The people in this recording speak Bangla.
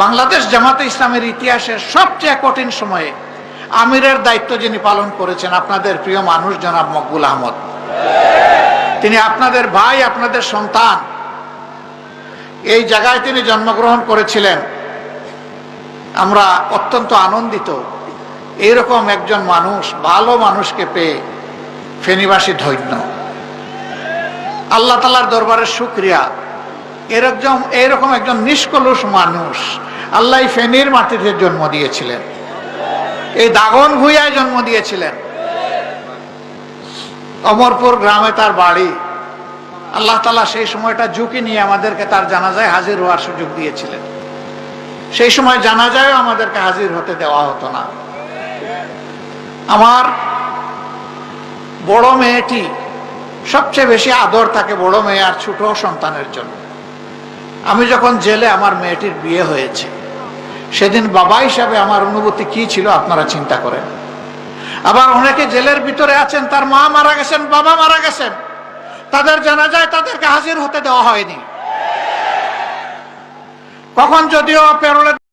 বাংলাদেশ জামাতে ইসলামের ইতিহাসের সবচেয়ে কঠিন সময়ে আমিরের দায়িত্ব যিনি পালন করেছেন, আপনাদের প্রিয় মানুষ জনাব মকবুল আহমদ। তিনি আপনাদের ভাই, আপনাদের সন্তান। এই জায়গায় তিনি জন্মগ্রহণ করেছিলেন। আমরা অত্যন্ত আনন্দিত এইরকম একজন মানুষ, ভালো মানুষকে পেয়ে ফেনীবাসী ধন্য। আল্লাহ তাআলার দরবারে শুকরিয়া, এরকম একজন নিষ্কলুষ মানুষ আল্লাহ ফেনীর মাটিতে জন্ম দিয়েছিলেন, এই দাগন ভূঁইয়ায় জন্ম দিয়েছিলেন। অমরপুর গ্রামে তার বাড়ি। আল্লাহ তাআলা সেই সময়টা ঝুঁকি নিয়ে আমাদেরকে তার জানাজায় হাজির হওয়ার সুযোগ দিয়েছিলেন। সেই সময় জানাজায়ও আমাদেরকে হাজির হতে দেওয়া হতো না। আমার বড় মেয়েটি, সবচেয়ে বেশি আদর থাকে বড় মেয়ে আর ছোট সন্তানের জন্য। আমি যখন জেলে আমার মেয়েটির বিয়ে হয়েছে, সেদিন বাবা হিসাবে আমার অনুভূতি কি ছিল আপনারা চিন্তা করেন। আবার অনেকে জেলের ভিতরে আছেন, তার মা মারা গেছেন, বাবা মারা গেছেন, তাদের জানাজায় তাদেরকে হাজির হতে দেওয়া হয়নি। কখন যদিও পেরোলে